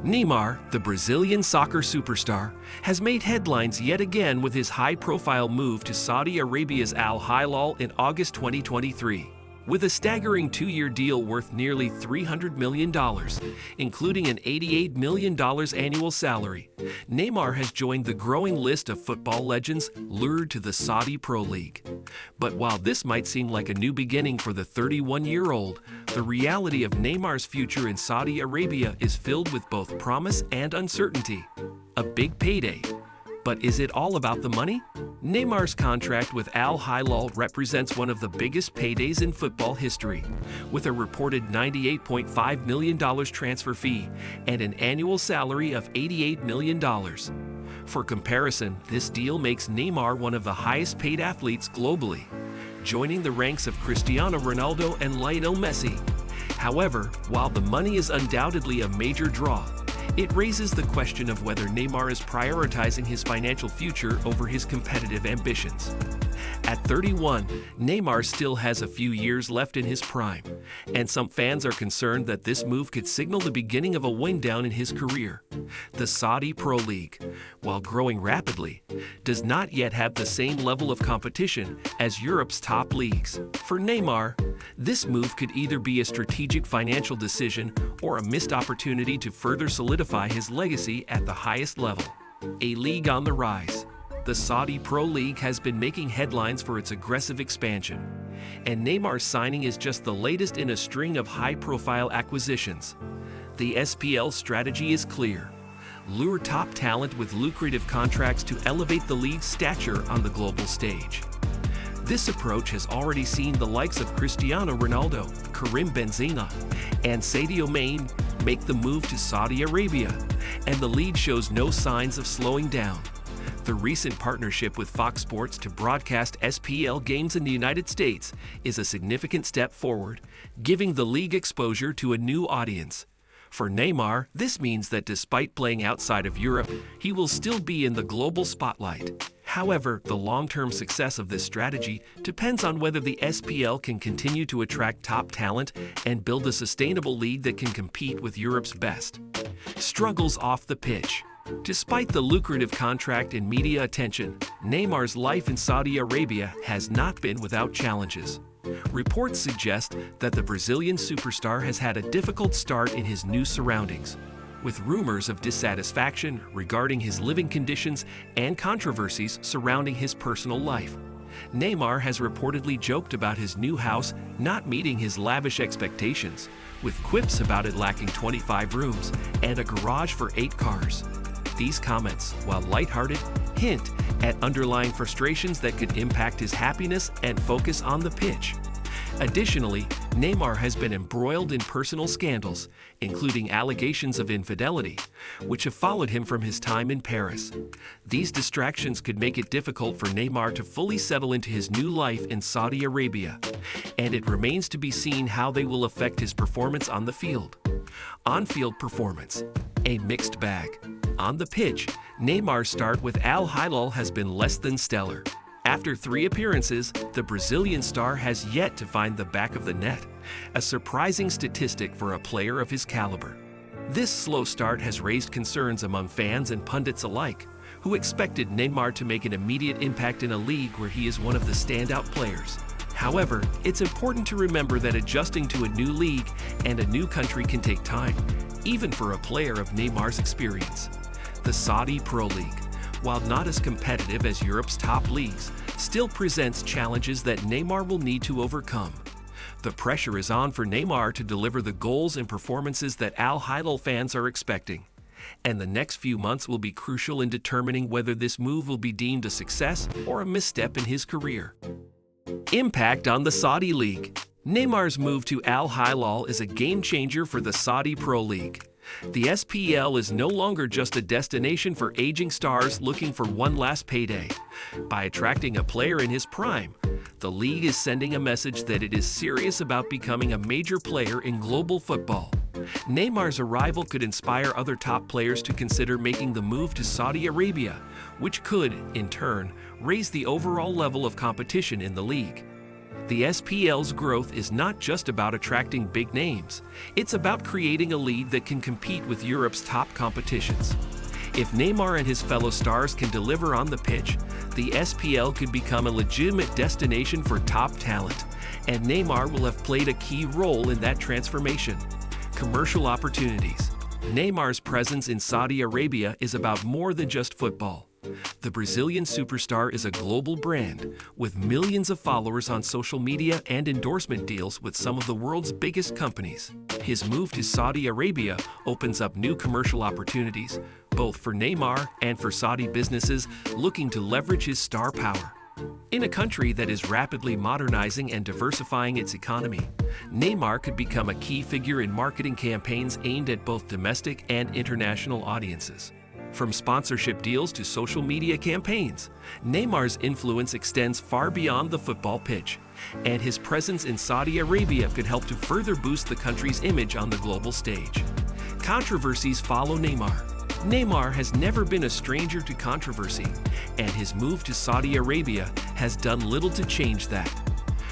Neymar, the Brazilian soccer superstar, has made headlines yet again with his high-profile move to Saudi Arabia's Al-Hilal in August 2023. With a staggering two-year deal worth nearly $300 million, including an $88 million annual salary, Neymar has joined the growing list of football legends lured to the Saudi Pro League. But while this might seem like a new beginning for the 31-year-old, the reality of Neymar's future in Saudi Arabia is filled with both promise and uncertainty. A big payday. But is it all about the money? Neymar's contract with Al-Hilal represents one of the biggest paydays in football history, with a reported $98.5 million transfer fee and an annual salary of $88 million. For comparison, this deal makes Neymar one of the highest-paid athletes globally, joining the ranks of Cristiano Ronaldo and Lionel Messi. However, while the money is undoubtedly a major draw, it raises the question of whether Neymar is prioritizing his financial future over his competitive ambitions. At 31, Neymar still has a few years left in his prime, and some fans are concerned that this move could signal the beginning of a wind down in his career. The Saudi Pro League, while growing rapidly, does not yet have the same level of competition as Europe's top leagues. For Neymar, this move could either be a strategic financial decision or a missed opportunity to further solidify his legacy at the highest level. A league on the rise. The Saudi Pro League has been making headlines for its aggressive expansion, and Neymar's signing is just the latest in a string of high-profile acquisitions. The SPL strategy is clear: lure top talent with lucrative contracts to elevate the league's stature on the global stage. This approach has already seen the likes of Cristiano Ronaldo, Karim Benzema, and Sadio Mane make the move to Saudi Arabia, and the league shows no signs of slowing down. The recent partnership with Fox Sports to broadcast SPL games in the United States is a significant step forward, giving the league exposure to a new audience. For Neymar, this means that despite playing outside of Europe, he will still be in the global spotlight. However, the long-term success of this strategy depends on whether the SPL can continue to attract top talent and build a sustainable league that can compete with Europe's best. Struggles off the pitch. Despite the lucrative contract and media attention, Neymar's life in Saudi Arabia has not been without challenges. Reports suggest that the Brazilian superstar has had a difficult start in his new surroundings, with rumors of dissatisfaction regarding his living conditions and controversies surrounding his personal life. Neymar has reportedly joked about his new house not meeting his lavish expectations, with quips about it lacking 25 rooms and a garage for 8 cars. These comments, while lighthearted, hint at underlying frustrations that could impact his happiness and focus on the pitch. Additionally, Neymar has been embroiled in personal scandals, including allegations of infidelity, which have followed him from his time in Paris. These distractions could make it difficult for Neymar to fully settle into his new life in Saudi Arabia, and it remains to be seen how they will affect his performance on the field. On-field performance, a mixed bag. On the pitch, Neymar's start with Al-Hilal has been less than stellar. After 3 appearances, the Brazilian star has yet to find the back of the net, a surprising statistic for a player of his caliber. This slow start has raised concerns among fans and pundits alike, who expected Neymar to make an immediate impact in a league where he is one of the standout players. However, it's important to remember that adjusting to a new league and a new country can take time, even for a player of Neymar's experience. The Saudi Pro League, while not as competitive as Europe's top leagues, still presents challenges that Neymar will need to overcome. The pressure is on for Neymar to deliver the goals and performances that Al-Hilal fans are expecting, and the next few months will be crucial in determining whether this move will be deemed a success or a misstep in his career. Impact on the Saudi League. Neymar's move to Al-Hilal is a game-changer for the Saudi Pro League. The SPL is no longer just a destination for aging stars looking for one last payday. By attracting a player in his prime, the league is sending a message that it is serious about becoming a major player in global football. Neymar's arrival could inspire other top players to consider making the move to Saudi Arabia, which could, in turn, raise the overall level of competition in the league. The SPL's growth is not just about attracting big names, it's about creating a league that can compete with Europe's top competitions. If Neymar and his fellow stars can deliver on the pitch, the SPL could become a legitimate destination for top talent, and Neymar will have played a key role in that transformation. Commercial opportunities. Neymar's presence in Saudi Arabia is about more than just football. The Brazilian superstar is a global brand, with millions of followers on social media and endorsement deals with some of the world's biggest companies. His move to Saudi Arabia opens up new commercial opportunities, both for Neymar and for Saudi businesses looking to leverage his star power. In a country that is rapidly modernizing and diversifying its economy, Neymar could become a key figure in marketing campaigns aimed at both domestic and international audiences. From sponsorship deals to social media campaigns, Neymar's influence extends far beyond the football pitch, and his presence in Saudi Arabia could help to further boost the country's image on the global stage. Controversies follow Neymar. Neymar has never been a stranger to controversy, and his move to Saudi Arabia has done little to change that.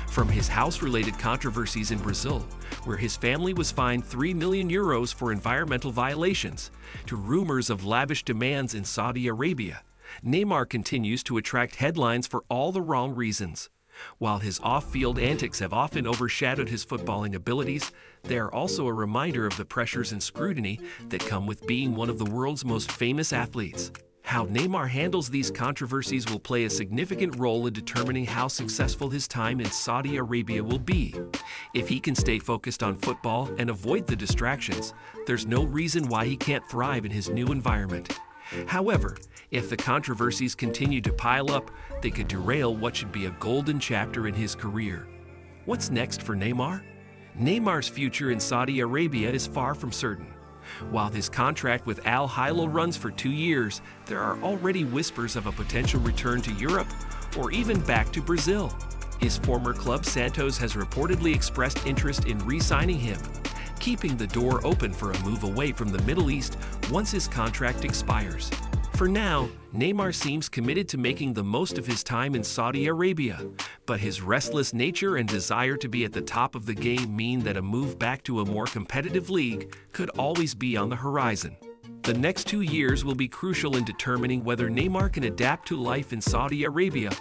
From his house-related controversies in Brazil, where his family was fined €3 million for environmental violations, to rumors of lavish demands in Saudi Arabia, Neymar continues to attract headlines for all the wrong reasons. While his off-field antics have often overshadowed his footballing abilities, they are also a reminder of the pressures and scrutiny that come with being one of the world's most famous athletes. How Neymar handles these controversies will play a significant role in determining how successful his time in Saudi Arabia will be. If he can stay focused on football and avoid the distractions, there's no reason why he can't thrive in his new environment. However, if the controversies continue to pile up, they could derail what should be a golden chapter in his career. What's next for Neymar? Neymar's future in Saudi Arabia is far from certain. While his contract with Al-Hilal runs for 2 years, there are already whispers of a potential return to Europe or even back to Brazil. His former club Santos has reportedly expressed interest in re-signing him, keeping the door open for a move away from the Middle East once his contract expires. For now, Neymar seems committed to making the most of his time in Saudi Arabia, but his restless nature and desire to be at the top of the game mean that a move back to a more competitive league could always be on the horizon. The next 2 years will be crucial in determining whether Neymar can adapt to life in Saudi Arabia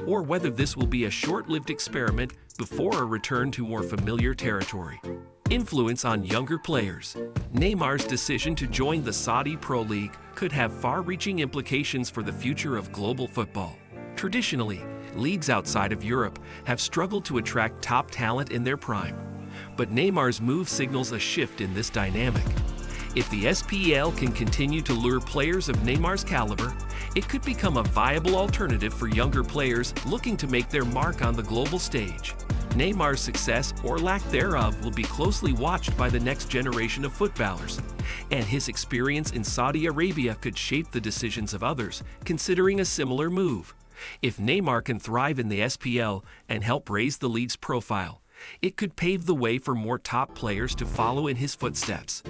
or whether this will be a short-lived experiment before a return to more familiar territory. Influence on younger players. Neymar's decision to join the Saudi Pro League could have far-reaching implications for the future of global football. Traditionally, leagues outside of Europe have struggled to attract top talent in their prime, but Neymar's move signals a shift in this dynamic. If the SPL can continue to lure players of Neymar's caliber, it could become a viable alternative for younger players looking to make their mark on the global stage. Neymar's success or lack thereof will be closely watched by the next generation of footballers, and his experience in Saudi Arabia could shape the decisions of others considering a similar move. If Neymar can thrive in the SPL and help raise the league's profile, it could pave the way for more top players to follow in his footsteps.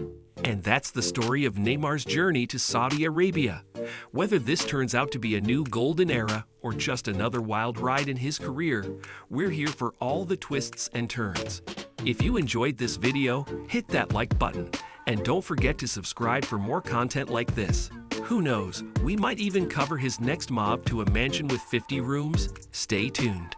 And that's the story of Neymar's journey to Saudi Arabia. Whether this turns out to be a new golden era or just another wild ride in his career, we're here for all the twists and turns. If you enjoyed this video, hit that like button, and don't forget to subscribe for more content like this. Who knows, we might even cover his next mob to a mansion with 50 rooms. Stay tuned.